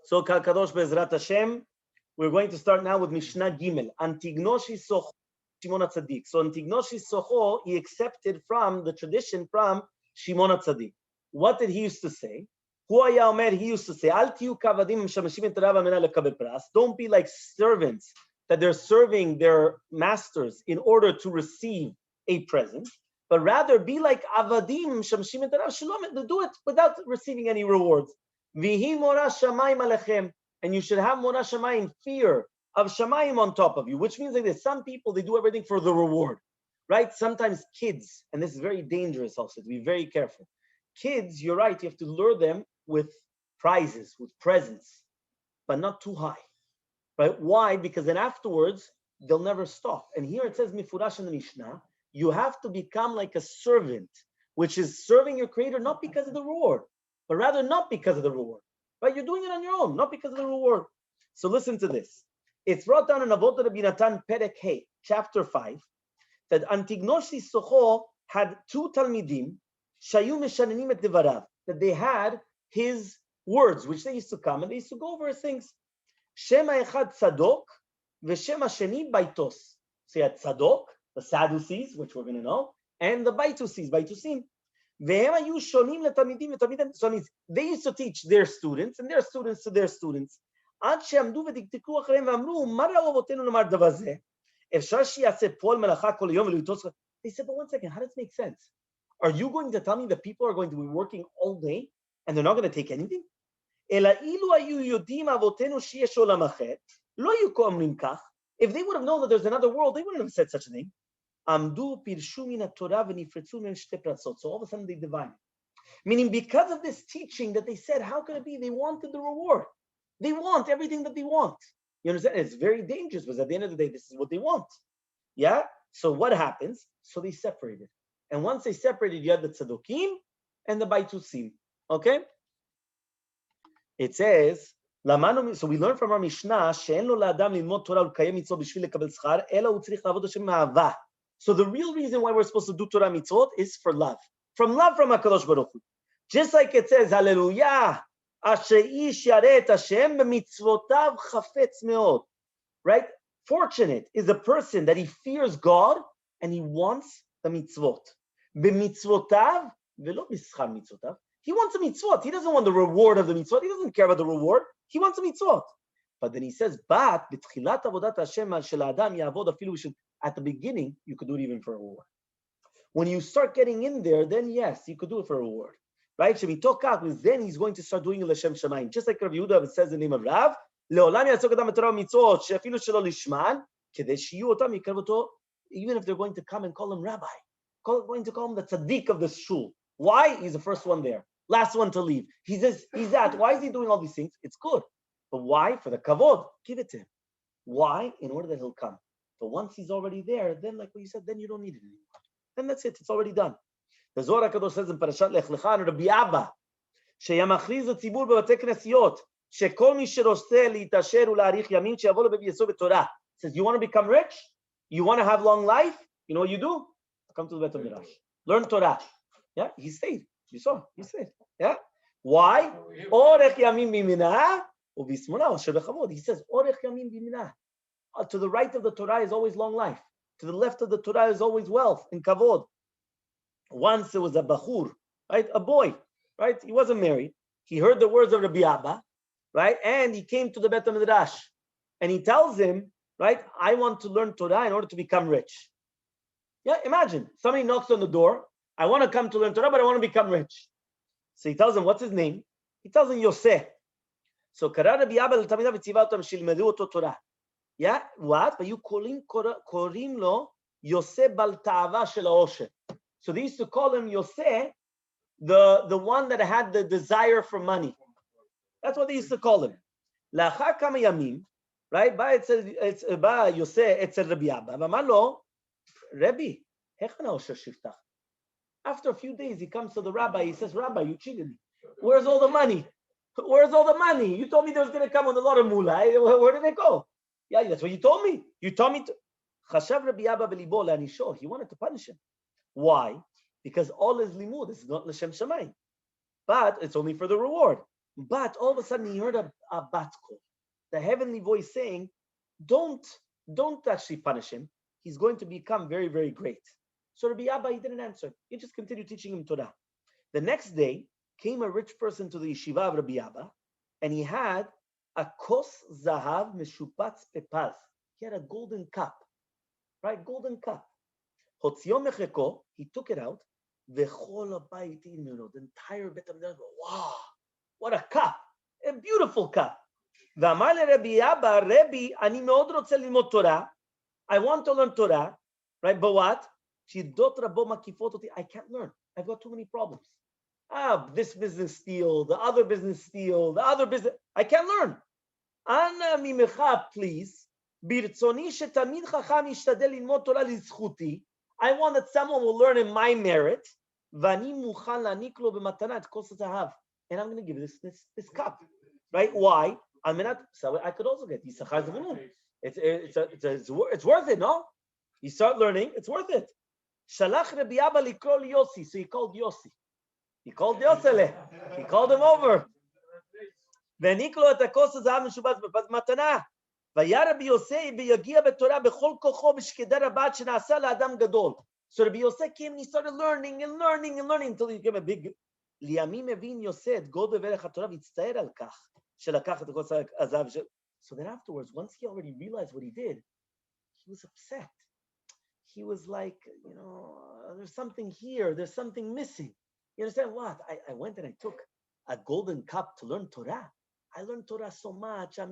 So Kadosh Bezrat Hashem, we're going to start now with Mishnah Gimel. Antignoshi Socho Shimon HaTzadik. So Antignoshi Socho, he accepted from the tradition from Shimon HaTzadik. What did he used to say? Hu haya omer, he used to say, Al tiyu kavadim shamashim et Rav amena lekabel pras. Don't be like servants that they're serving their masters in order to receive a present, but rather be like avadim shamashim et Rav shalom, to do it without receiving any rewards. Vihi mora shamayim alechem, and you should have mora shamayim, fear of shamayim on top of you, which means like this. Some people, they do everything for the reward, right? Sometimes kids, and this is very dangerous also, to be very careful. Kids, you're right, you have to lure them with prizes, with presents, but not too high, right? Why? Because then afterwards, they'll never stop. And here it says, Mifurash in the Mishnah, you have to become like a servant, which is serving your creator, not because of the reward, but rather not because of the reward, right? You're doing it on your own, not because of the reward. So listen to this. It's brought down in Avot Rabbi Natan Perek, chapter 5, that Antignoshi Socho had two Talmidim, Shayu Meshanenim et Devarav, that they had his words, which they used to come and they used to go over his things. Shema Echad Tzadok, Veshema Sheni Baitos. So you had Tzadok, the Sadducees, which we're going to know, and the Baitusim. Vehem ayu shonim letamidim v'tamidim shonim. They used to teach their students and their students to their students. Ad she'amdu v'diktiku acharem v'amru, ma ra'u avotenu lomar davar zeh? Efshar she'yaseh pol melacha kol hayom v'litos. They said, but one second, how does it make sense? Are you going to tell me that people are going to be working all day and they're not going to take anything? If they would have known that there's another world, they wouldn't have said such a thing. So all of a sudden they divine. Meaning because of this teaching that they said, how could it be? They wanted the reward. They want everything that they want. You understand? It's very dangerous because at the end of the day, this is what they want. Yeah? So what happens? So they separated. And once they separated, you had the Tzadokim and the Baitusim. Okay? It says, so we learn from our Mishnah, so the real reason why we're supposed to do Torah mitzvot is for love. From love from HaKadosh Baruch Hu. Just like it says, Hallelujah, right? Fortunate is a person that he fears God and he wants the mitzvot. B'mitzvotav velo b'schar mitzvotav. He wants a mitzvot. He doesn't want the reward of the mitzvot. He doesn't care about the reward. He wants a mitzvot. But then he says, "But b'tchilat avodat Hashem shel adam yavod afilu." At the beginning, you could do it even for a reward. When you start getting in there, then yes, you could do it for a reward, right? Shemitokat means then he's going to start doing it l'shem shamayim. Just like Rav Yehuda says in the name of Rav, leolam yasok adam b'torah mitzvot she'afilu shelo lishman kedei shiyu otam yikrev. Even if they're going to come and call him rabbi, going to call him the tzaddik of the shul. Why? He's the first one there, last one to leave. He says, he's that. Why is he doing all these things? It's good. But why? For the kavod. Give it to him. Why? In order that he'll come. But once he's already there, then like what you said, then you don't need it anymore. Then that's it. It's already done. The Zohar HaKadosh says in Parashat Lech Lecha and Rabbi Abba, sheyamachriz הציבור בבתי כנסיות, שכל מי שרוצה להתעשר ולהאריך ימים, שיבוא לבית בתורה. Says, you want to become rich? You want to have long life? You know what you do? Come to the Bet HaMidrash. Learn Torah. Yeah, he stayed. You saw, he stayed. Yeah. Why? Orech yamim b'minah u'bismona asher b'chavod. He says, Orech yamim b'minah. To the right of the Torah is always long life. To the left of the Torah is always wealth and kavod. Once there was a bachur, right? A boy, right? He wasn't married. He heard the words of Rabbi Abba, right? And he came to the Bet HaMidrash. And he tells him, right? I want to learn Torah in order to become rich. Yeah, imagine. Somebody knocks on the door. I want to come to learn Torah, but I want to become rich. So he tells him, what's his name? He tells him, Yosef. So, Kara Rabbi Abba l'talmidav v'tziva otam shilmedu oto Torah. Yeah, what? But you korim lo Yosef bal ta'ava shel ha'osher. So they used to call him Yosef, the one that had the desire for money. That's what they used to call him. La'achar kama yamim, right? It's Yosef etzel Rabbi Abba. V'amar lo, Rabbi, hechana ha'osher shiftach. After a few days, he comes to the rabbi. He says, Rabbi, you cheated me. Where's all the money? Where's all the money? You told me there was going to come with a lot of mullah. Where did it go? Yeah, that's what you told me. You told me to. Chashav Rabbi Abba b'libo le'anisho. He wanted to punish him. Why? Because all his limud is not l'shem shamayim. But it's only for the reward. But all of a sudden he heard a bat call, the heavenly voice saying, don't actually punish him. He's going to become very, very great. So Rabbi Abba, he didn't answer. He just continued teaching him Torah. The next day came a rich person to the yeshiva of Rabbi Abba, and he had a kos zahav meshupatz pepaz. He had a golden cup, right? Golden cup. Hotzio mecheko, he took it out. V'chol habayit imenu, the entire Bet HaMikdash, wow, what a cup, a beautiful cup. ואמר לרבי אבא, רבי, אני מאוד רוצה ללמוד תורה. I want to learn Torah, right? But what? שידות רבו מקיפות אותי. I can't learn. I've got too many problems. This business steal, the other business steal, the other business. I can't learn. אנא ממך, please. ברצוני שתלמיד חכם ישתדל ללמוד תורה לזכותי. I want that someone will learn in my merit. ואני מוכן להעניק לו במתנה את כוס הזהב. And I'm going to give this cup. Right? Why? I mean, so I could also get Yisachar Zvulun. It's worth it, no? You start learning, it's worth it. Shalach Rabbi Abba likro Yossi. So he called Yossi. He called Yosele. He called him over. Veniklo et hakos hazahav meshubaz b'paz matana. Vaya Rabbi Yosei biyagia b'torah b'chol kocho b'shkedar habat shenasa la'adam gadol. So Rabbi Yosei came and he started learning and learning and learning until he became a big. Liamim evin Yosei et god be'verech haTorah v'yitztaer al kach. So then afterwards, once he already realized what he did, he was upset. He was like, there's something here, there's something missing. You understand what? I went and I took a golden cup to learn Torah. I learned Torah so much. So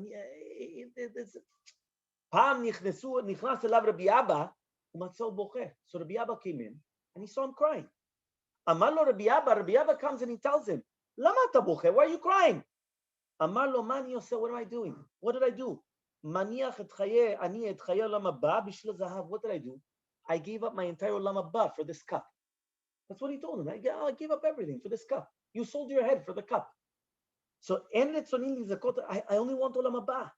Rabbi Abba came in and he saw him crying. Rabbi Abba comes and he tells him, why are you crying? Amar lo mani yoseh, what am I doing? What did I do? Maniach et chaye, ani et chaye olam haba b'shel zahav. What did I do? I gave up my entire olam haba for this cup. That's what he told him. I gave up everything for this cup. You sold your head for the cup. So en retzonim lizakot, I only want olam haba.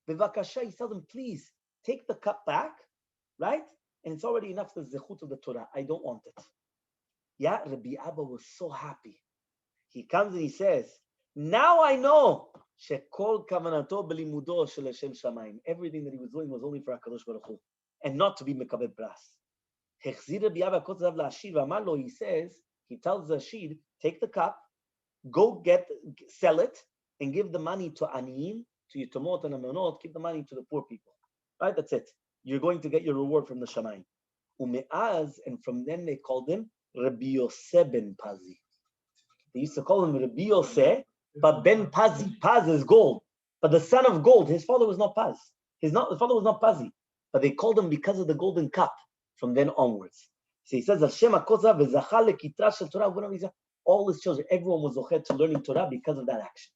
Bevakasha, he tells him, please take the cup back, right? And it's already enough for the zechut of the Torah. I don't want it. Yeah, Rabbi Abba was so happy. He comes and he says, now I know everything that he was doing was only for HaKadosh Baruch Hu and not to be Mekabel Pras. He says, he tells the Ashid, take the cup, go sell it, and give the money to Aniyim, to Yitomot and Amonot, give the money to the poor people. Right, that's it. You're going to get your reward from the Shamayim. And from then they called him Rabbi Yoseh ben Pazi. They used to call him Rabbi Yoseh, but Ben Pazi. Paz is gold. But the son of gold, his father was not Paz. His father was not Pazi. But they called him because of the golden cup from then onwards. So he says, all his children, everyone was zochet to learning Torah because of that action.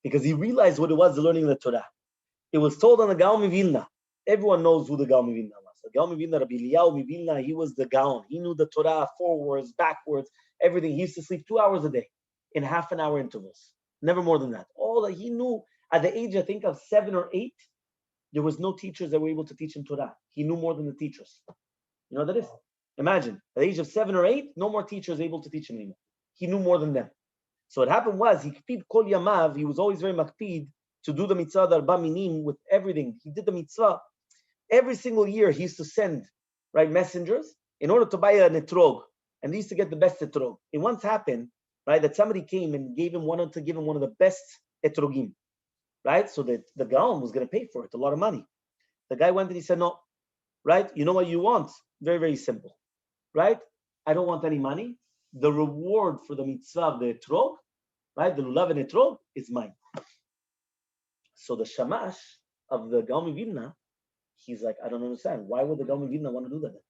Because he realized what it was learning the Torah. It was told on the Gaon Vilna. Everyone knows who the Gaon Vilna was. The Gaon Vilna, Rabbi Eliyahu Vilna, he was the Gaon. He knew the Torah forwards, backwards, everything. He used to sleep 2 hours a day in half-an-hour intervals. Never more than that. All that he knew at the age, I think, of 7 or 8, there was no teachers that were able to teach him Torah. He knew more than the teachers. You know what that is? Imagine, at the age of 7 or 8, no more teachers able to teach him anymore. He knew more than them. So what happened was, he was always very makpid to do the mitzvah d'arba minim with everything. He did the mitzvah. Every single year, he used to send messengers in order to buy a netrog. And they used to get the best etrog. It once happened, that somebody came and wanted to give him one of the best etrogim, right? So that the Gaon was going to pay for it, a lot of money. The guy went and he said, no, right? You know what you want? Very, very simple, right? I don't want any money. The reward for the mitzvah of the etrog, right? The lulav and etrog is mine. So the shamash of the Gaon Vilna, he's like, I don't understand. Why would the Gaon Vilna want to do that?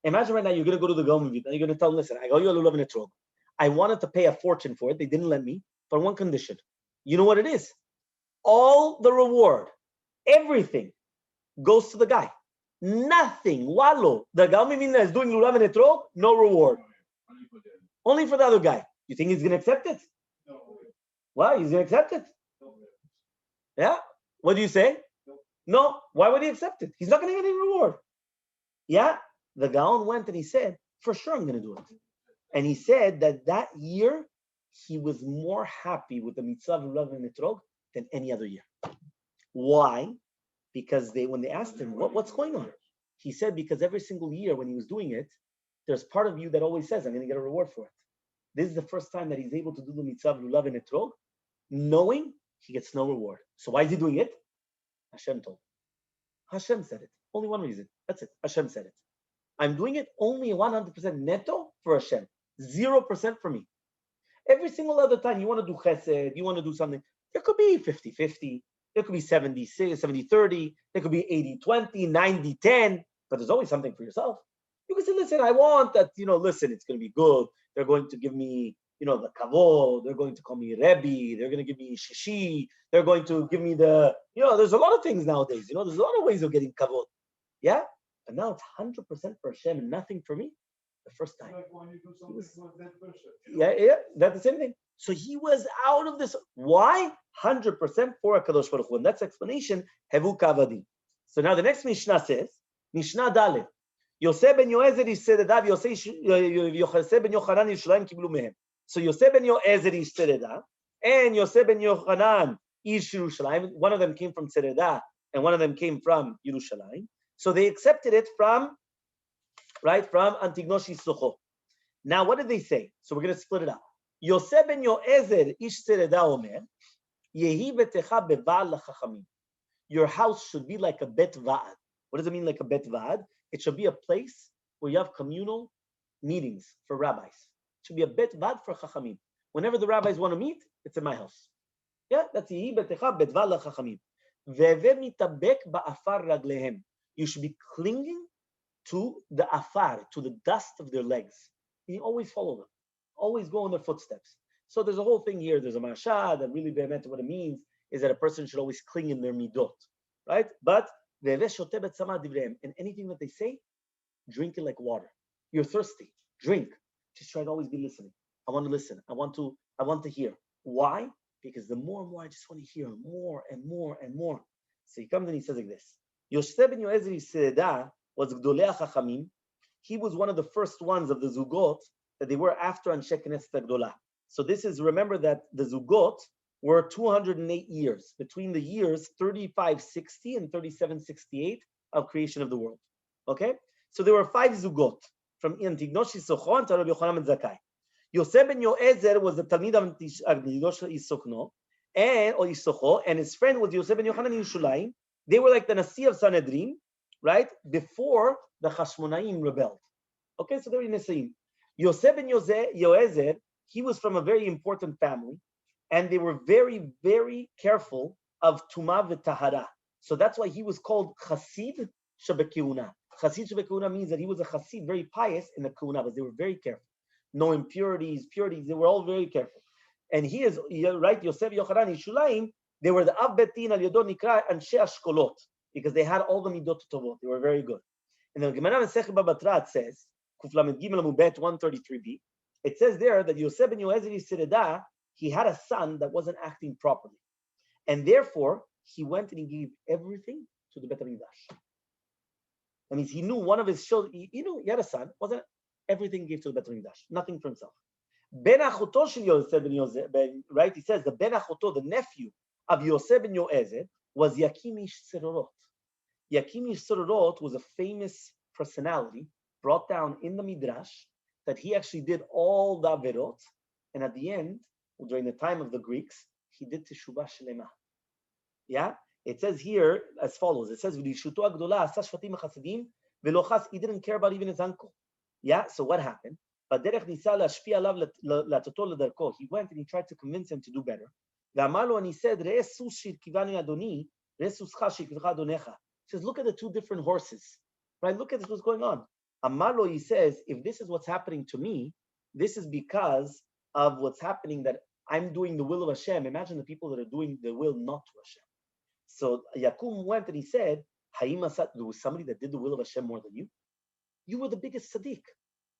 Imagine right now you're going to go to the Gaon Vilna and you're going to tell them, listen, I got you a lulav and etrog. I wanted to pay a fortune for it. They didn't let me, but on one condition. You know what it is? All the reward, everything goes to the guy. Nothing. Wallo. The Gaon Vilna is doing lulav and etrog, no reward. Only for the other guy. You think he's going to accept it? No. Why? He's going to accept it? Yeah? What do you say? No. Why would he accept it? He's not going to get any reward. Yeah? The Gaon went and he said, for sure I'm going to do it. And he said that year, he was more happy with the mitzvah of lulav and etrog than any other year. Why? Because when they asked him, what's going on? He said, because every single year when he was doing it, there's part of you that always says, I'm going to get a reward for it. This is the first time that he's able to do the mitzvah of lulav and etrog, knowing he gets no reward. So why is he doing it? Hashem told him. Hashem said it. Only one reason. That's it. Hashem said it. I'm doing it only 100% netto for Hashem. 0% for me. Every single other time you want to do chesed, you want to do something, there could be 50-50, there could be 70-30, there could be 80-20, 90-10, but there's always something for yourself. You can say, listen, I want that, listen, it's going to be good. They're going to give me, the kavod. They're going to call me Rebbe. They're going to give me shishi. They're going to give me there's a lot of things nowadays. There's a lot of ways of getting kavod. Yeah? But now it's 100% for Hashem and nothing for me. The first time. Like when you do something for that person. Yeah, that's the same thing. So he was out of this. Why? 100% for HaKadosh Baruch Hu. And that's explanation, Hevu Kavadi. So now the next Mishnah says, Mishnah Dalet. Yosef ben Yoezer ish Seredah, Yosef ben Yochanan Yerushalayim kiblu mehem. So Yosef ben Yoezer ish Seredah, and Yosef ben Yochanan ish Yerushalayim. One of them came from Seredah, and one of them came from Yerushalayim. So they accepted it from unconditionally. Now, what did they say? So we're going to split it up. Yosef ben Yoezer ish Seredah omer, Yehi betecha beva'al lachachamim. Your house should be like a bet va'ad. What does it mean, like a bet va'ad? It should be a place where you have communal meetings for rabbis. It should be a bet va'ad for chachamim. Whenever the rabbis want to meet, it's in my house. Yeah, that's Yehi betecha bet va'al lachachamim. Ve'eve mitabek ba'afar raglehem. You should be clinging to the afar, to the dust of their legs. You always follow them. Always go in their footsteps. So there's a whole thing here. There's a marshah that really be'emet what it means is that a person should always cling in their midot, right? But and anything that they say, drink it like water. You're thirsty, drink. Just try to always be listening. I want to listen. I want to hear. Why? Because the more and more I just want to hear more and more and more. So he comes and he says like this. Yosef ben Yoezer Seredah was Gdolei HaChachamim. He was one of the first ones of the Zugot that they were after Anshe Knesset HaGdolah. So this is, remember that the Zugot were 208 years, between the years 3560 and 3768 of creation of the world. Okay? So there were 5 Zugot, from Antignosh Isochon to Rabbi Yochanan ben Zakkai. Yosef ben Yoezer was the Talmid of Antignosh Isochno, and his friend was Yosef ben Yochanan Yerushalayim. They were like the Nasi of Sanhedrin, right? Before the Hashmonaim rebelled. Okay, so they were in Nisaim. Yosef ben Yoezer, he was from a very important family, and they were very, very careful of Tumah v'Tahara. So that's why he was called Chasid Shebekeuna. Chasid Shebekeuna means that he was a Chasid, very pious in the Keuna, but they were very careful. No impurities, purities, they were all very careful. And he is, right, Yosef Yochanan Yerushalayim, they were the Av Betin al Yodon Nikra Anshe Ashkolot, because they had all the Midot Tovot. They were very good. And the Gemara Masechet Baba Batra says, Kuf Lamed Gimel Amud 133b, it says there that Yosef ben Yoezer Seredah, he had a son that wasn't acting properly. And therefore, he went and he gave everything to the Bet HaMikdash. That means he knew one of his children, he knew he had a son, wasn't everything he gave to the Bet HaMikdash, nothing for himself. Ben Achoto shel Yosef ben Yoezer, right? He says the Ben Achoto, the nephew of Yosef ben Yoezer, was Yakim ish Serorot. Yakim ish Serorot was a famous personality brought down in the Midrash that he actually did all the Averot, and at the end, during the time of the Greeks, he did Teshuvah Shlema. Yeah? It says here as follows. It says, he didn't care about even his uncle. Yeah? So what happened? He went and he tried to convince him to do better. And he said, he says, look at the 2 different horses. Right? Look at what's going on. Amalo, he says, if this is what's happening to me, this is because of what's happening, that I'm doing the will of Hashem. Imagine the people that are doing the will not to Hashem. So Yakum went and he said, there was somebody that did the will of Hashem more than you. You were the biggest tzaddik.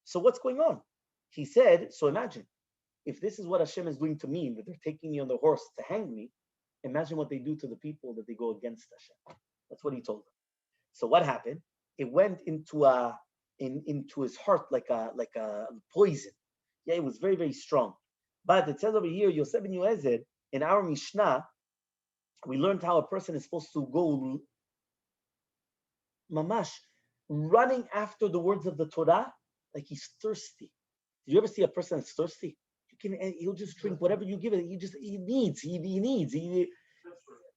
So what's going on? He said, so imagine, if this is what Hashem is doing to me, that they're taking me on the horse to hang me, imagine what they do to the people that they go against Hashem. That's what he told them. So what happened? It went into his heart like a poison. Yeah, it was very, very strong. But it says over here, Yosef ben Yoezer, in our Mishnah, we learned how a person is supposed to go mamash, running after the words of the Torah, like he's thirsty. Did you ever see a person that's thirsty? He'll just drink whatever you give it. He needs.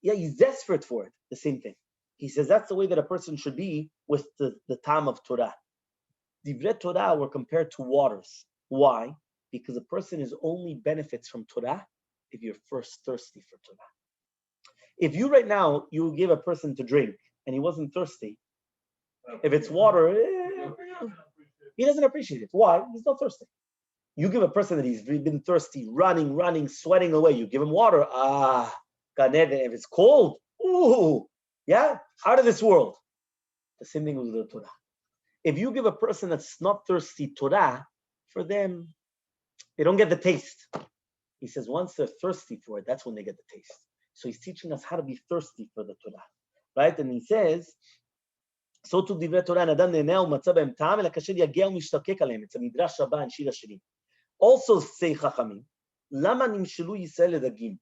He's desperate for it. The same thing. He says that's the way that a person should be with the time of Torah. Divrei Torah were compared to waters. Why? Because a person is only benefits from Torah if you're first thirsty for Torah. If you right now, you give a person to drink and he wasn't thirsty, if it's water, he doesn't appreciate it. Why? He's not thirsty. You give a person that he's been thirsty, running, sweating away, you give him water, Gan Eden. If it's cold, out of this world. The same thing with the Torah. If you give a person that's not thirsty Torah, for them, they don't get the taste. He says once they're thirsty for it, that's when they get the taste. So he's teaching us how to be thirsty for the Torah, right? And he says, so to divrei Torah, nadam ne'eneh u'matzah b'hem ta'am, ela kasher yageh u'mishtakek aleim. It's a midrash rabbah and shir hashirim. Also say Chachamim, lama nimshelu Yisrael ledagim.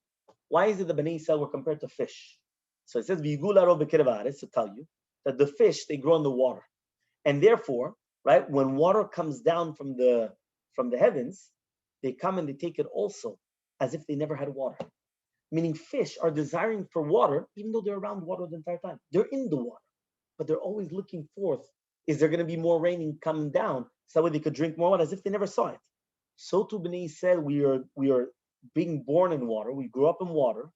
Why is it the Bnei Yisrael were compared to fish? So it says, v'yigu laro b'kerev haaretz, to tell you that the fish, they grow in the water. And therefore, right, when water comes down from the heavens, they come and they take it also as if they never had water. Meaning fish are desiring for water, even though they're around water the entire time. They're in the water, but they're always looking forth. Is there going to be more raining coming down so that way they could drink more water as if they never saw it? So too Bnei said we are being born in water. We grew up in water,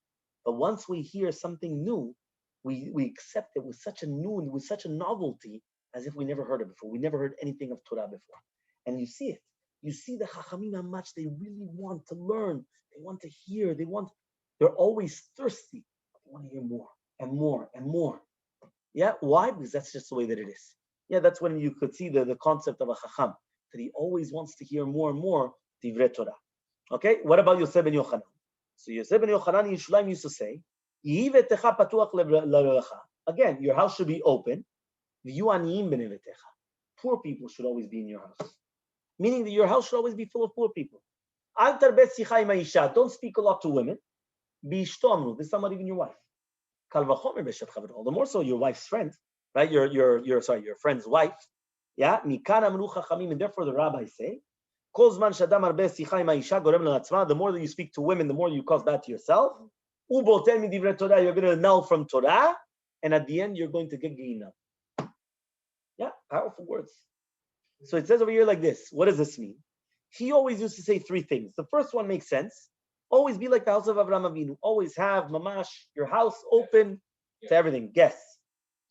but once we hear something new, we accept it with such a new, with such a novelty, as if we never heard it before. We never heard anything of Torah before. And you see it. You see the Chachamim, how much they really want to learn. They want to hear. They're always thirsty. They want to hear more and more and more. Yeah, why? Because that's just the way that it is. Yeah, that's when you could see the concept of a Chacham, that he always wants to hear more and more Divrei Torah. Okay, what about Yosef ben Yochanan? So Yosef ben Yochanan in Yishulaim used to say, Yehi vetecha patuach lerecha. Again, your house should be open. Poor people should always be in your house. Meaning that your house should always be full of poor people. Don't speak a lot to women. This is not even your wife. All the more so your wife's friend, right? Your friend's wife. Yeah. And therefore the rabbis say, the more that you speak to women, the more you cause that to yourself. You're going to null from Torah, and at the end you're going to get Gehinnom. Yeah, powerful words. So it says over here like this. What does this mean? He always used to say three things. The first one makes sense. Always be like the house of Avraham Avinu. Always have mamash, your house open to everything. Guests.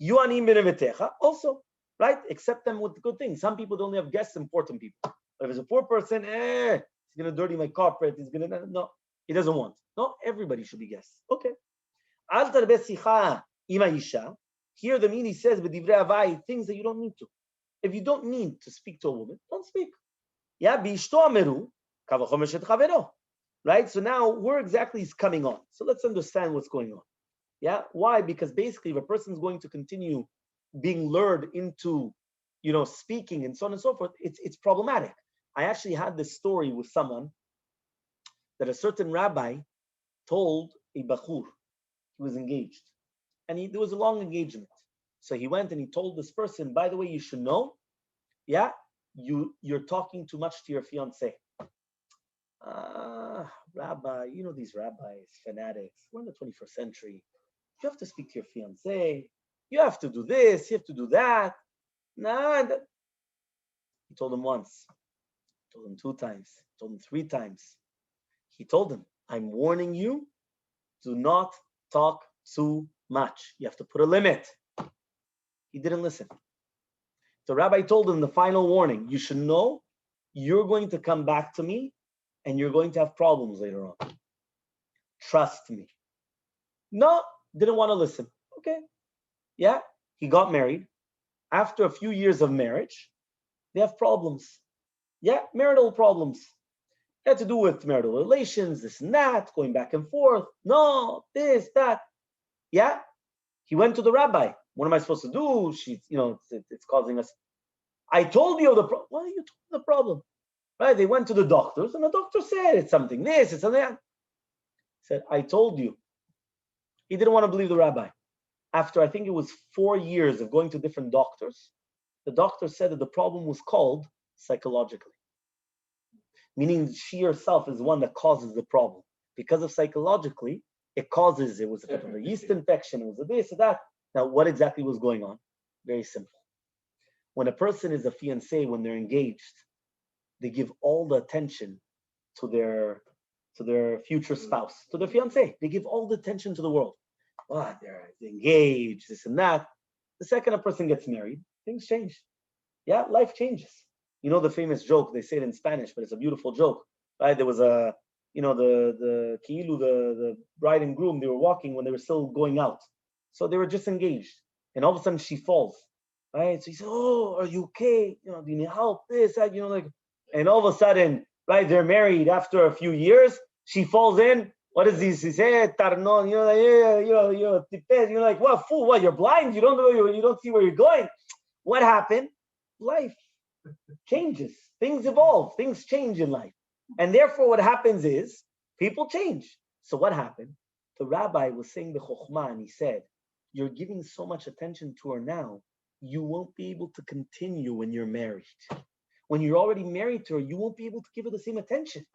Yuanim b'nevetecha. Also, right? Accept them with good things. Some people don't have guests, important people. But if it's a poor person, he's going to dirty my carpet. He's going to, no, he doesn't want. No, everybody should be guests. Okay. Al tarbeh sicha ima isha. Here the meaning says, b'divrei avai, things that you don't need to. If you don't need to speak to a woman, don't speak. Yeah, b'ishto ameru, kavachomesh et chavero. Right? So now, where exactly is coming on? So let's understand what's going on. Yeah? Why? Because basically, if a person is going to continue being lured into, speaking and so on and so forth, it's problematic. I actually had this story with someone that a certain rabbi told a bachur, he was engaged. And there was a long engagement. So he went and he told this person, by the way, you should know, yeah, you're talking too much to your fiancé. Rabbi, these rabbis, fanatics, we're in the 21st century. You have to speak to your fiancé. You have to do this, you have to do that. He told him once, told him 2 times, told him 3 times. He told him, I'm warning you, do not talk too much. You have to put a limit. He didn't listen. The rabbi told him the final warning, you should know you're going to come back to me and you're going to have problems later on. Trust me. No, didn't want to listen. Okay. Yeah, he got married. After a few years of marriage, they have problems. Yeah, marital problems. It had to do with marital relations, this and that, going back and forth. No, this, that. Yeah. He went to the rabbi. What am I supposed to do? It's causing us. I told you the problem. Why are you told the problem? Right? They went to the doctors, and the doctor said it's something this, it's something that. He said, I told you. He didn't want to believe the rabbi. After I think it was 4 years of going to different doctors, the doctor said that the problem was called psychologically. Meaning she herself is the one that causes the problem. Because of psychologically, it was a yeast infection, it was a this, or that. Now, what exactly was going on? Very simple. When a person is a fiancé, when they're engaged, they give all the attention to their future spouse, to their fiancé. They give all the attention to the world. Oh, they're engaged, this and that. The second a person gets married, things change. Yeah, life changes. You know the famous joke, they say it in Spanish, but it's a beautiful joke. Right? There was the bride and groom, they were walking when they were still going out. So they were just engaged. And all of a sudden she falls. Right? So he said, oh, are you okay? Do you need help? This, that, and all of a sudden, right, they're married after a few years. She falls in. What is this? He said, Tarnon, you're like, what, fool, what, you're blind? You don't know, you don't see where you're going. What happened? Life changes. Things evolve. Things change in life. And therefore, what happens is people change. So what happened? The rabbi was saying the chokhmah, and he said, you're giving so much attention to her now, you won't be able to continue when you're married. When you're already married to her, you won't be able to give her the same attention.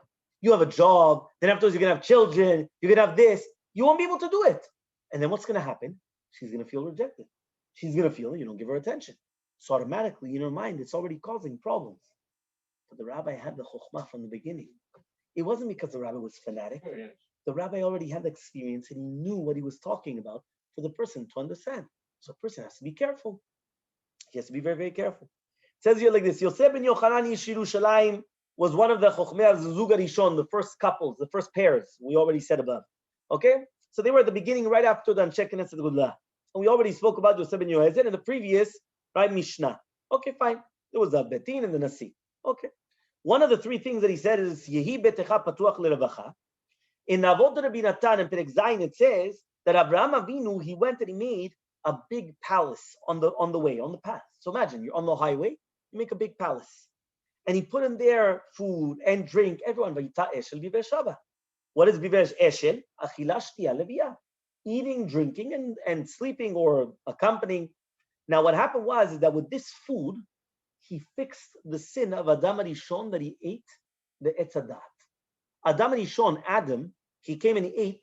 You have a job, then afterwards you're going to have children, you're going to have this. You won't be able to do it. And then what's going to happen? She's going to feel rejected. She's going to feel you don't give her attention. So automatically in her mind, it's already causing problems. But the rabbi had the chokhmah from the beginning. It wasn't because the rabbi was fanatic. The rabbi already had the experience and he knew what he was talking about for the person to understand. So a person has to be careful. He has to be very, very careful. It says here like this, Yosef ben Yochanan Ish Yerushalayim was one of the Chochmei Zuzug Rishon, the first couples, the first pairs, we already said above. Okay? So they were at the beginning, right after the Anshe Knesset Gudla. And we already spoke about Yosef ben Yoezer in the previous, right, Mishna. Okay, fine. There was a Betin and the Nasi. Okay. One of the three things that he said is, Yehi betecha patuach lerevacha. In Avot Rabbi Natan and Perek Zayin, it says that Abraham Avinu, he went and he made a big palace on the way, on the path. So imagine, you're on the highway, you make a big palace. And he put in there food and drink, everyone. What is bivesh eshel? Achila shtiya leviyah. Eating, drinking, and sleeping or accompanying. Now what happened was that with this food, he fixed the sin of Adam Rishon that he ate the Etz Hadat. Adam Rishon, Adam, he came and he ate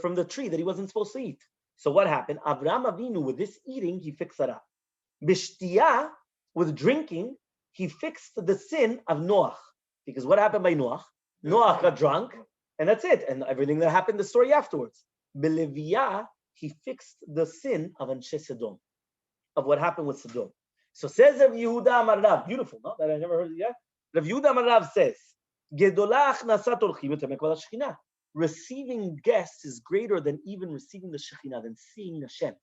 from the tree that he wasn't supposed to eat. So what happened? Avraham Avinu, with this eating, he fixed it up. Bishtiyah, with drinking, he fixed the sin of Noach. Because what happened by Noach? Noach got drunk, and that's it. And everything that happened, the story afterwards. Beleviyah, he fixed the sin of Anshe Sodom, of what happened with Sodom. So says Rav Yehuda Amar Rav, beautiful, no? That I never heard it yet. Rav Yehuda Amar Rav says, Gedolah achnasat orchim yoter mikol hashechina. Receiving guests is greater than even receiving the Shekhinah, than seeing Hashem.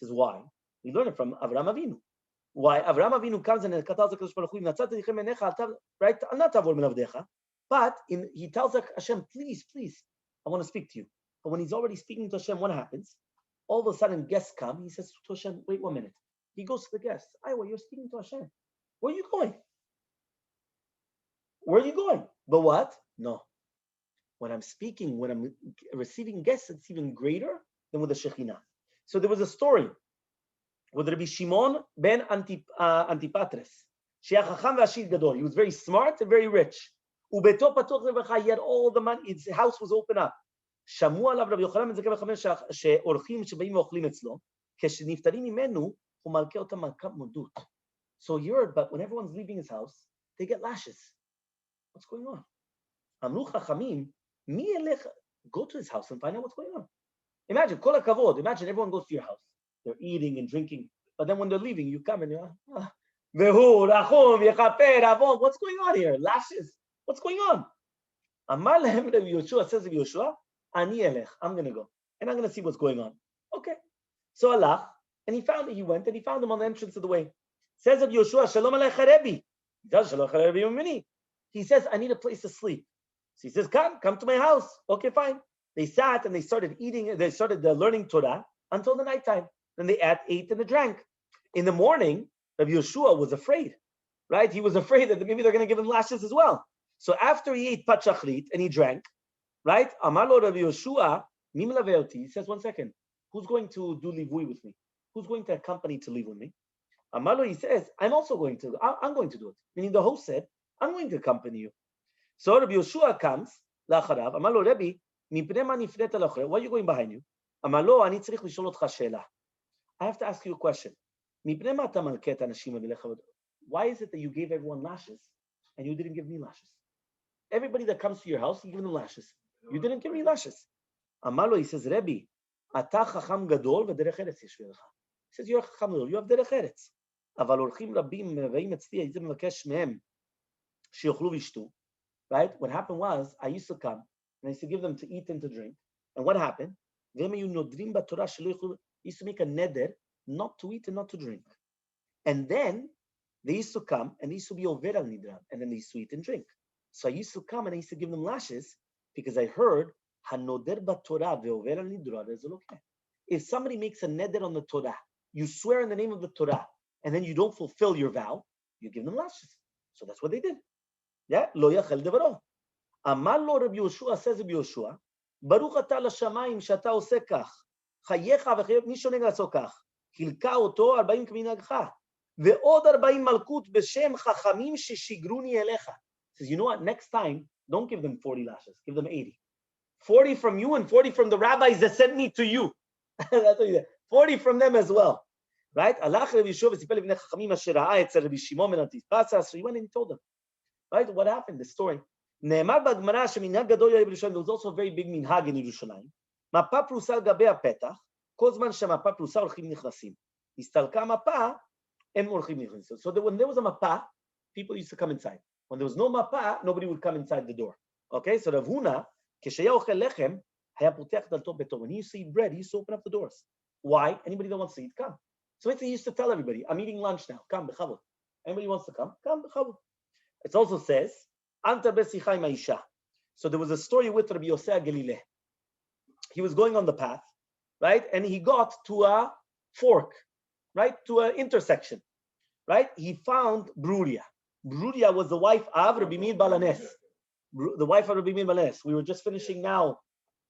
This is why. We learn it from Avraham Avinu. Why Avraham Avinu comes and right? But he tells Hashem, please, I want to speak to you. But when he's already speaking to Hashem, what happens? All of a sudden, guests come. He says to Hashem, wait 1 minute. He goes to the guests. Iowa, you're speaking to Hashem. Where are you going? Where are you going? But what? No. When I'm speaking, when I'm receiving guests, it's even greater than with the Shekhinah. So there was a story with Rabbi Shimon ben Antipatres. He was very smart and very rich. He had all the money. His house was open up. So he heard, but when everyone's leaving his house, they get lashes. What's going on? Go to his house and find out what's going on. Imagine, kol hakavod. Imagine everyone goes to your house. They're eating and drinking. But then when they're leaving, you come and you're, what's going on here? Lashes. What's going on? Amar lehem Rabbi Yoshua, says Rabbi Yoshua, ani elech, I'm going to go. And I'm going to see what's going on. Okay. So Allah, and he went and he found him on the entrance of the way. Says Rabbi Yoshua, Shalom alecha Rebbe. He does, Shalom alecha Rebbe. He says, I need a place to sleep. So he says, come to my house. Okay, fine. They sat and they started eating, they started learning Torah until the nighttime. Then they ate and they drank. In the morning, Rabbi Yoshua was afraid, right? He was afraid that maybe they're going to give him lashes as well. So after he ate pachachrit and he drank, right? Amar lo Rabbi Yoshua, mi melaveh oti. He says, 1 second, who's going to do livui with me? Who's going to accompany to live with me? Amar lo, he says, I'm also going to. I'm going to do it. Meaning the host said, I'm going to accompany you. So Rabbi Yoshua comes, lacharav. Amar lo, Rabbi, mipnei ma nifneta lacharav. Why are you going behind you? Amar lo, ani tzarich lishol otcha she'ela. I have to ask you a question. Why is it that you gave everyone lashes and you didn't give me lashes? Everybody that comes to your house, you give them lashes. You didn't give me lashes. Amalo, he says, Rebbe, ata chacham gadol v'derech eretz yesh be'lecha. He says, you're a chacham gadol, you have derech eretz. Aval orchim rabim v'im etzli, הייתי מבקש מהם שיאכלו וישתו. Right? What happened was, I used to come and I used to give them to eat and to drink. And what happened? והם היו נודרים בתורה שלא יאכלו. He used to make a neder not to eat and not to drink. And then they used to come and they used to be over al nidran, and then they used to eat and drink. So I used to come and I used to give them lashes because I heard hanoder b'Torah ve'over al nidran is okay. If somebody makes a neder on the Torah, you swear in the name of the Torah, and then you don't fulfill your vow, you give them lashes. So that's what they did. Yeah, lo yachel devaro. Amar lo Rabbi Yoshua, says Rabbi Yoshua, Baruch ata l'shamayim she'ata oseh kach. חייך וחייך, מי שונה לעשות כך? חילקה אותו 40 כמנהגך, ועוד 40 מלכות בשם חכמים ששיגרוני אליך. Says, you know what, next time, don't give them 40 lashes, give them 80. 40 from you and 40 from the rabbis that sent me to you. That's what he said. 40 from them as well. Right? הלך רבי יהושע וסיפר לבני חכמים אשר ראה אצל רבי שמעון בן אנטיפס, so he went and told them. Right? What happened? The story. נאמר בגמרא שמנהג גדול היה בירושלים, there was also a very big מנהג in ירושלים. מפה פרוסה על גבי הפתח, כל זמן שהמפה פרוסה הולכים נכנסים. הסתלקה המפה, הם הולכים נכנסים. So that when there was a mapa, people used to come inside. When there was no mapa, nobody would come inside the door. Okay, so רב הונא, כשהיה אוכל לחם, היה פותח דלתו ביתו. When he used to eat bread, he used to open up the doors. Why? Anybody that wants to eat, come. So he used to tell everybody, I'm eating lunch now, come, bechavod. Anybody wants to come, bechavod. It also says, Anta besicha im ha'isha. So there was a story with Rabbi Yosef Galilei. He was going on the path, right? And he got to a fork, right? To an intersection, right? He found Bruria. Bruria was the wife of Rabbi Meir Balanes. The wife of Rabbi Meir Balanes. We were just finishing now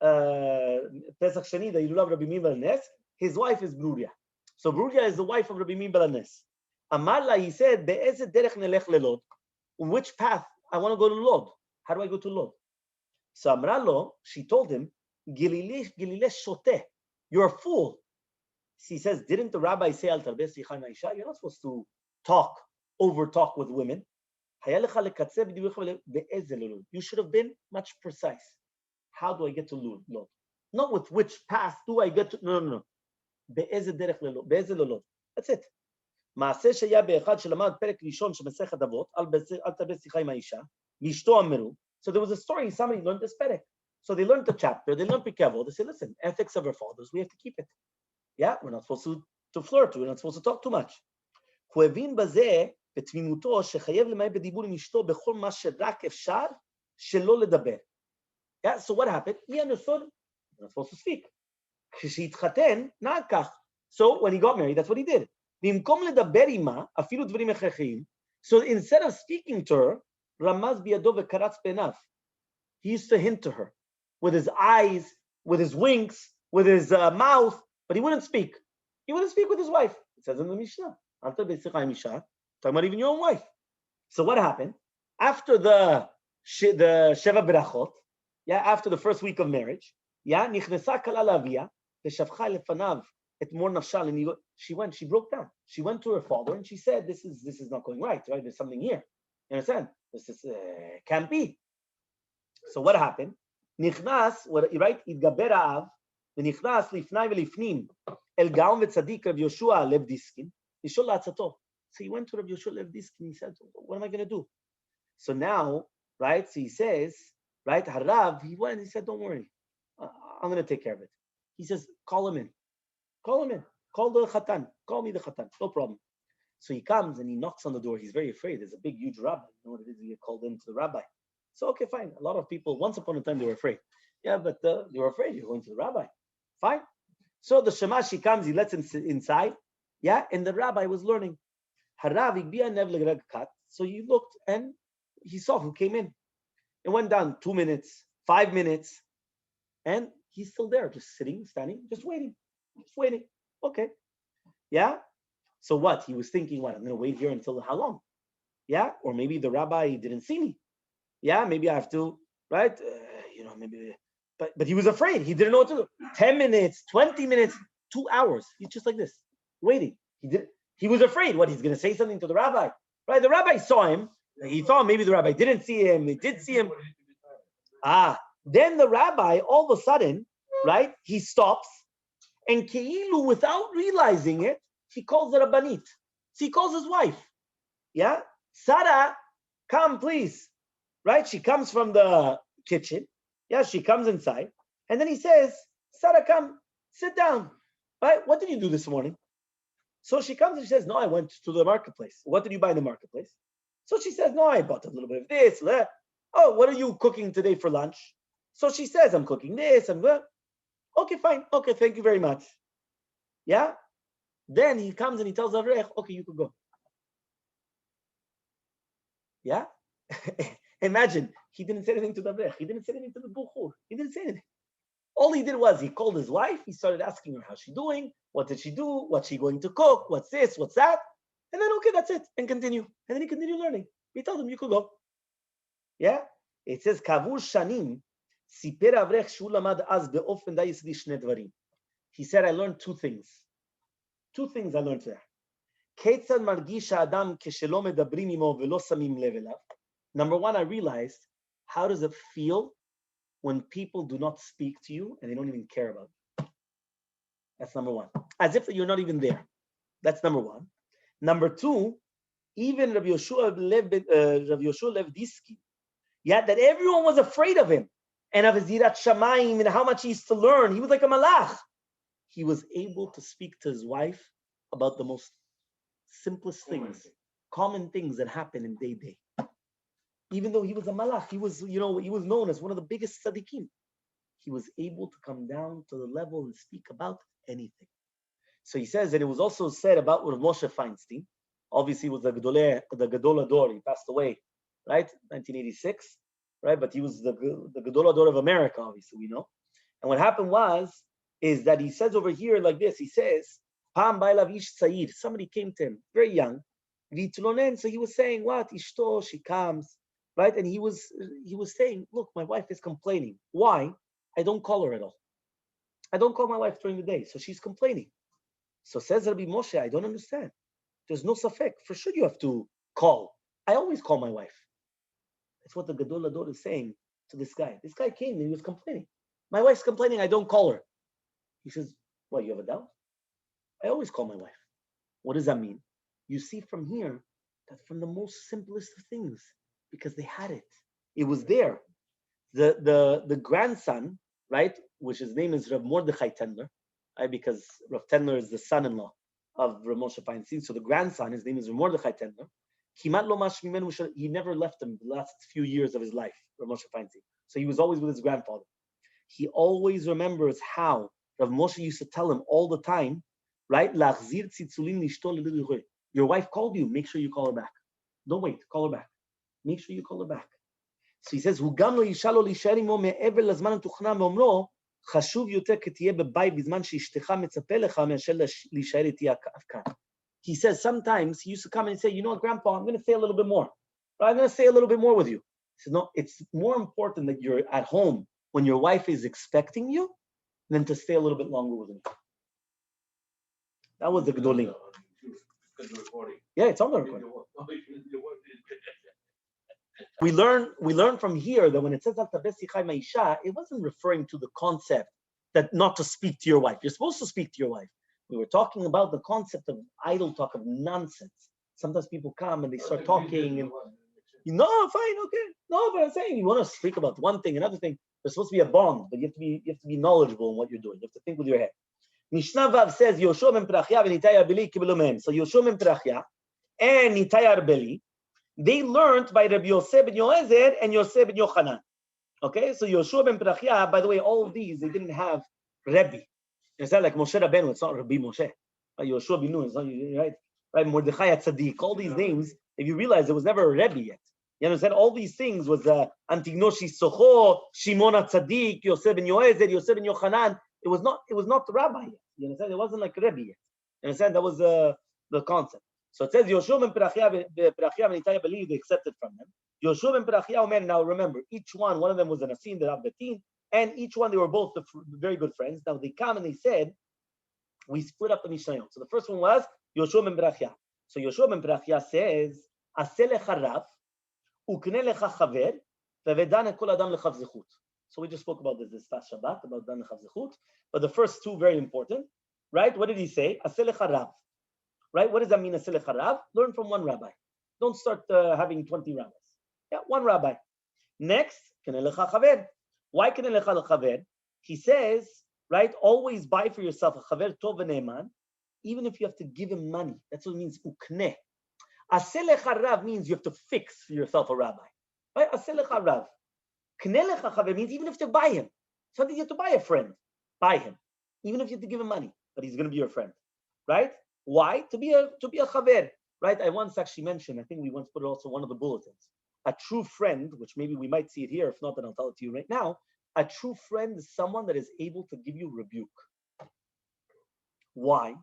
Pesach Sheni, the Hilul of Rabbi Meir Balanes. His wife is Bruria. So Bruria is the wife of Rabbi Meir Balanes. Amarla, he said, Be'ezeh derech nelech lelod. On which path? I want to go to Lod. How do I go to Lod? So Amralo, she told him, Gilile shote, you're a fool. He says, didn't the rabbi say, Al tarbeh sicha im ha'isha? You're not supposed to over talk with women. You should have been much precise. How do I get to Lod? Not with which path do I get to, no. That's it. מעשה שהיה באחד שלמד פרק ראשון שמסכת אבות, אל תרבה שיחה עם האישה, ואשתו אמרו. So there was a story, somebody learned this Perek. So they learned the chapter, they learned Pirkei Avot. They said, listen, ethics of our fathers, we have to keep it. Yeah, we're not supposed to flirt, we're not supposed to talk too much. הוא הבין בזה, בתמימותו, שחייב למעט בדיבור עם אשתו בכל מה שרק אפשר שלא לדבר. Yeah, so what happened? He understood, we're not supposed to speak. כשהתחתן, נהג כך. So when he got married, that's what he did. במקום לדבר עמה, אפילו דברים הכרחיים, so instead of speaking to her, רמז בידו וקרץ בעיניו. He used to hint to her with his eyes, with his winks, with his mouth, but he wouldn't speak. He wouldn't speak with his wife. It says in the Mishna, talking about even your own wife. So what happened? After the Sheva Berachot, after the first week of marriage, נכנסה כלה לאביה, ושפכה לפניו את מור נפשה, and she broke down. She went to her father and she said, this is not going right? There's something here. You understand? This can't be. So what happened? נכנס, right? התגבר האב, ונכנס לפני ולפנים, אל גאון וצדיק רב יהושע לב דיסקין, לשאול לעצתו. So he went to Rabbi Yoshua Lev Diskin. He said, what am I going to do? So now, right, so he says, right, Harav, he went, he said, don't worry. I'm going to take care of it. He says, call him in. Call him in. Call the Khatan. Call me the Khatan. No problem. So he comes and he knocks on the door. He's very afraid. There's a big, huge rabbi. You know what it is? He get called in to the rabbi. So, okay, fine. A lot of people, once upon a time, they were afraid. Yeah, but they were afraid. You're going to the rabbi. Fine. So the Shemash, he comes, he lets him sit inside. Yeah, and the rabbi was learning. So he looked and he saw who came in. It went down 2 minutes, 5 minutes, and he's still there, just sitting, standing, just waiting. Okay. Yeah. So what? He was thinking, what? I'm going to wait here until how long? Yeah. Or maybe the rabbi didn't see me. Yeah. Maybe I have to, right? Maybe. But he was afraid. He didn't know what to do. 10 minutes, 20 minutes, 2 hours. He's just like this, waiting. He was afraid. What? He's going to say something to the rabbi, right? The rabbi saw him. He thought maybe the rabbi didn't see him. He did see him. Then the rabbi, all of a sudden, right? He stops, and Keilu, without realizing it, he calls the Rabbanit. So he calls his wife. Yeah? Sarah, come, please. Right? She comes from the kitchen. Yeah, she comes inside. And then he says, Sarah, come, sit down. Right? What did you do this morning? So she comes and she says, no, I went to the marketplace. What did you buy in the marketplace? So she says, no, I bought a little bit of this. Oh, what are you cooking today for lunch? So she says, I'm cooking this. Okay, fine. Okay, thank you very much. Yeah? Then he comes and he tells Avrech, okay, you could go. Yeah? Imagine, he didn't say anything to the Avrech. He didn't say anything to the Bukhur. He didn't say anything. All he did was he called his wife. He started asking her, how's she doing? What did she do? What's she going to cook? What's this? What's that? And then, okay, that's it. And continue. And then he continued learning. He told him, you could go. Yeah? It says, Kavur Shanim, Siper Avrech Shu Lamad Az Be'ofen Da Yisdi Shne Dvarim. He said, I learned 2 things. 2 things I learned there. Ketzad Margisha Adam Keshelo Medabrim Imo Velo Samim Lev Elav. Number 1, I realized, how does it feel when people do not speak to you and they don't even care about you? That's number 1. As if you're not even there. That's number 1. Number 2, even Rabbi Yoshua Lev Diski, yeah, that everyone was afraid of him and of his Yirat Shamayim and how much he used to learn. He was like a malach. He was able to speak to his wife about the most simplest things, common things that happen in day. Even though he was a malach, he was known as one of the biggest tzaddikim. He was able to come down to the level and speak about anything. So he says, and it was also said about Rav Moshe Feinstein. Obviously, he was the Gadol Ador. He passed away, right, 1986, right? But he was the Gadol Ador of America, obviously, we know. And what happened is that he says over here like this. He says, Pam ba'elav ish tzayir. Somebody came to him, very young. So he was saying, what? Ishto, she comes, right? And he was saying, look, my wife is complaining. Why? I don't call her at all. I don't call my wife during the day, so she's complaining. So says Rabbi Moshe, I don't understand. There's no safek. For sure you have to call. I always call my wife. That's what the Gadol Ador is saying to this guy. This guy came and he was complaining. My wife's complaining, I don't call her. He says, what, you have a doubt? I always call my wife. What does that mean? You see from here that from the most simplest of things, because they had it. It was there. The grandson, right, which his name is Rav Mordechai Tendler, right, because Rav Tendler is the son-in-law of Rav Moshe Feinstein. So the grandson, his name is Rav Mordechai Tendler. He never left him the last few years of his life, Rav Moshe Feinstein. So he was always with his grandfather. He always remembers how Rav Moshe used to tell him all the time, right? Your wife called you, make sure you call her back. Don't wait, call her back. Make sure you call her back. So he says, he says sometimes he used to come and say, you know what, Grandpa, I'm going to stay a little bit more. Right? I'm going to stay a little bit more with you. He says, no, it's more important that you're at home when your wife is expecting you than to stay a little bit longer with me. That was the Gedolim. Yeah, it's on the recording. We learn from here that when it says it wasn't referring to the concept that not to speak to your wife. You're supposed to speak to your wife. We were talking about the concept of idle talk, of nonsense. Sometimes people come and they start talking and fine, okay. No, but I'm saying you want to speak about one thing, another thing. There's supposed to be a bond, but you have to be knowledgeable in what you're doing. You have to think with your head. Mishna Vav says Yoshua ben Pirkei and Nitai Arbeli kibelu mehem. So Yoshua ben Pirkei and Nitai Arbeli, they learned by Rabbi Yosef ben Yoezer and Yosef ben Yochanan. Okay, so Yoshua ben Pirkei, by the way, all of these, they didn't have Rebbe. It's not like Moshe Rabbeinu, it's not Rabbi Moshe. Yoshua ben Nun, it's not, right? Mordechai Tzaddik, all these names, if you realize there was never a Rebbe yet. You understand? All these things was Antignoshi Socho, Shimon HaTzadik, Yosef ben Yoezed, Yosef ben Yochanan. It was not the rabbi yet. You understand? It wasn't like Rebbe yet. You understand? That was the concept. So it says Yoshua ben Pirkei and Itaya believed, they accepted from them. Yoshua ben Pirkei, Omer, now remember, each one of them was an Asim, the Rav Betin, and each one, they were both very good friends. Now they come and they said, we split up the Mishnayot. So the first one was Yoshua ben Pirkei. So Yoshua ben Pirkei says, Aseh lecha rav, ukne lecha chaver, ve'vedan kol adam lechav zechut. So we just spoke about this past Shabbat, about dan lechav zechut. But the first two, very important. Right? What did he say? Aseh lecha rav. Right? What does that mean, Aseh lecha rav? Learn from one rabbi. Don't start having 20 rabbis. Yeah, one rabbi. Next, kene lecha chaver. Why kene lecha chaver? He says, right, always buy for yourself a chaver tov v'ne'eman, even if you have to give him money. That's what it means, ukne. Aseh lecha rav means you have to fix for yourself a rabbi. Right? Aseh lecha rav. Kne lecha chaver means even if you buy him. Something you have to buy a friend. Buy him. Even if you have to give him money, but he's going to be your friend. Right? Why? To be a chaver. Right? I once actually mentioned, I think we once put it also one of the bulletins. A true friend, which maybe we might see it here, if not, then I'll tell it to you right now. A true friend is someone that is able to give you rebuke. Why?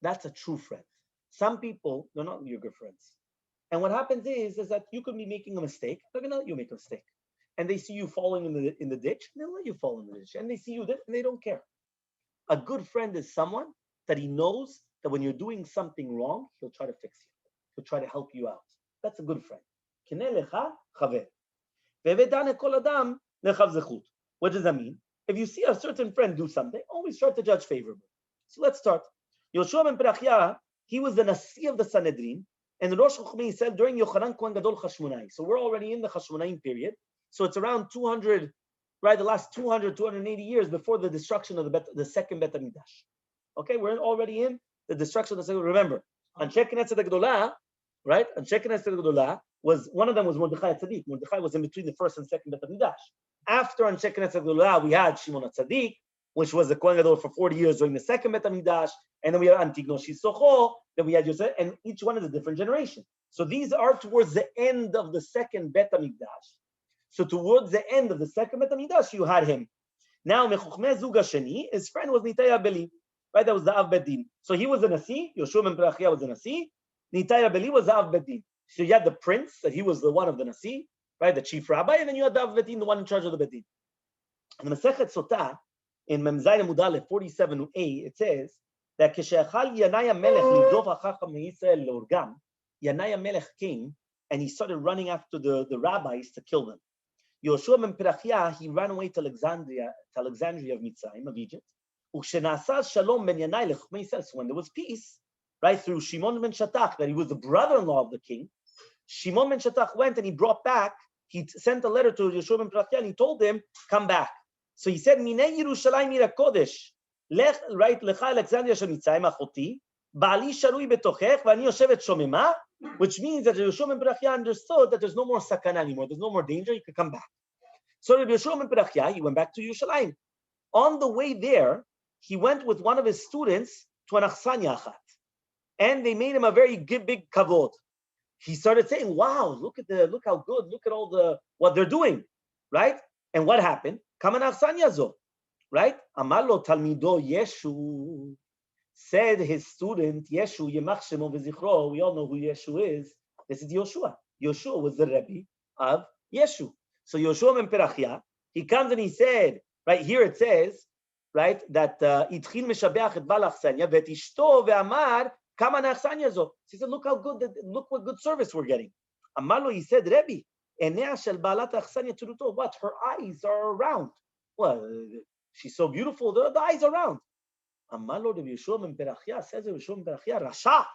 That's a true friend. Some people, they're not your good friends. And what happens is that you could be making a mistake. They're going to let you make a mistake. And they see you falling in the ditch, and they'll let you fall in the ditch. And they see you there, and they don't care. A good friend is someone that he knows that when you're doing something wrong, he'll try to fix you. He'll try to help you out. That's a good friend. What does that mean? If you see a certain friend do something, always try to judge favorably. So let's start. Yoshua ben Pirkei, he was the Nasi of the Sanhedrin, and Rosh Chochmei said during Yochanan Kohen Gadol Chashmonai. So we're already in the Chashmonaim period. So it's around 200, right? The last 200, 280 years before the destruction of the second Bet HaMikdash. Okay, we're already in the destruction of the second. Remember, Anshe Knesset HaGedolah, right? Anshe Knesset HaGedolah was, one of them was Mordechai HaTzadik. Mordechai was in between the first and second Bet HaMikdash. After Anshe Knesset HaGedolah, we had Shimon HaTzadik, which was the Kohen Gadol for 40 years during the second Bet HaMikdash, and then we had Antignoshi Socho, then we had Yosef, and each one is a different generation. So these are towards the end of the second Bet HaMikdash. So towards the end of the second Bet HaMikdash, you had him. Now, Mechochmei Zug HaSheni, his friend was Nitaya Beli, right? That was the Av Bedin. So he was the Nasi, Yoshua ben Pirkei was the Nasi, Nitaya Beli was the Av Bedin. So you had the prince, that he was the one of the Nasi, right? The chief rabbi, and then you had the Av Bedin, the one in charge of the Bedin. And the Masechet Sotah, in Memzai Mudale 47a, it says that Keshechal Yanai Melech Lidov HaChacham Yisrael Lorgam, Yanai Melech came and he started running after the rabbis to kill them. Yoshua ben Pirkei, he ran away to Alexandria of Mitzrayim, of Egypt. Shalom ben Yanai lechumei Yisrael. So when there was peace, right, through Shimon ben Shatach, that he was the brother-in-law of the king, Shimon ben Shatach went and he brought back, he sent a letter to Yoshua ben Pirkei and he told him, come back. So he said, Minei Yerushalayim ira kodesh, lech, right, lecha Alexandria shel Mitzrayim achoti, ba'ali sharui betochech, v'ani yoshevet shomema, which means that Yoshua ben Pirkei understood that there's no more sakana anymore, there's no more danger, you could come back. So Yoshua ben Pirkei, he went back to Yerushalayim. On the way there, he went with one of his students to an achsanya achat, and they made him a very big kavod. He started saying, wow, look how good, look at what they're doing, right? And what happened? Come an achsanya zo, right? Amalo talmido Yeshu, said his student, Yeshu, Yemach Shemo v'zichro, we all know who Yeshu is. This is Yoshua. Yoshua was the Rebbe of Yeshu. So Yoshua ben Pirkei, he comes and he said, right here it says, right, that Itchil meshabeach et bal achsanya v'et ishto ve'amar kama nachsanya zo. He said, look what good service we're getting. Amalo, he said, Rebbe, enea shel balat achsanya turuto. What? Her eyes are around. Well, she's so beautiful. The eyes are round. Amalo de Yoshua ben Pirkei, says Yoshua ben Pirkei, rasha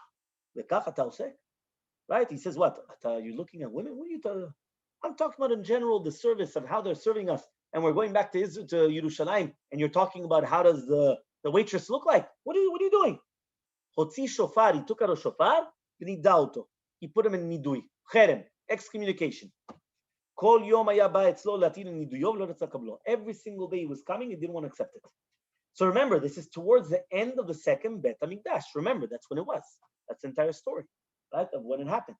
v'kach ata oseh. Right? He says, what? You're looking at women? What are you talking? I'm talking about in general the service of how they're serving us. And we're going back to Israel, to Yerushalayim, and you're talking about how does the waitress look like? What are you doing? Hotzi shofar, he took out a shofar, he put him in nidui, cherem, excommunication. Kol yom haya ba etzlo latin niduyov lo ratzah kablo. Every single day he was coming, he didn't want to accept it. So remember, this is towards the end of the second Bet HaMikdash. Remember, that's when it was. That's the entire story, right, of when it happened.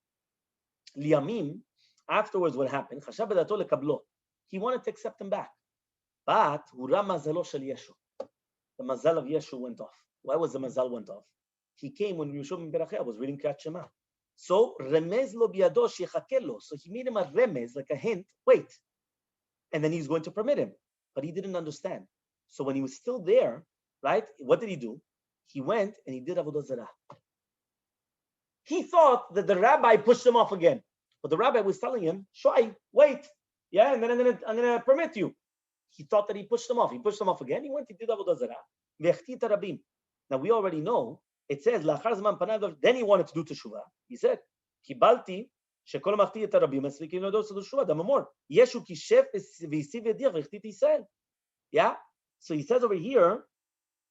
Liyamim, Afterwards, what happened? He wanted to accept him back. But the mazal of Yeshu went off. Why was the mazal went off? He came when Yeshua ben Perek was reading Kriyat Shema. So remez lo biyado sheyachakeh. So he made him a remez, like a hint. Wait, and then he's going to permit him. But he didn't understand. So when he was still there, right? What did he do? He went and he did avodah zarah. He thought that the rabbi pushed him off again, but the rabbi was telling him, "Shoy, wait, yeah, and then I'm gonna permit you." He thought that he pushed him off. He pushed him off again. He went. He did avodah zarah. Now we already know. It says, then he wanted to do teshuvah. He said, "Kibalti shekol machti et harabim eslikim nodos teshuvah." Damamor Yeshu kishef v'isiv edir v'chtit Yisrael. Yeah. So he says over here,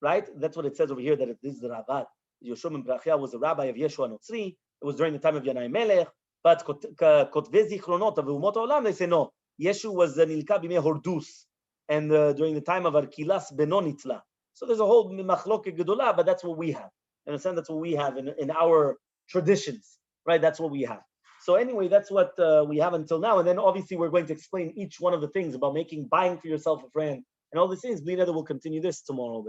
right? That's what it says over here, that this is the Ravad. Yeshua ben Perek was the rabbi of Yeshua Notzri. It was during the time of Yanai Melech. But Kotvei Zichronot of Umot Olam, they say no. Yeshu was Nilka b'mei Hordus, and during the time of Arkilas Benonitla. So there's a whole machloke gedolah, but that's what we have. In a sense, that's what we have in our traditions, right? That's what we have. So anyway, that's what we have until now. And then obviously we're going to explain each one of the things about buying for yourself a friend, and all these things. Bli neder will continue this tomorrow.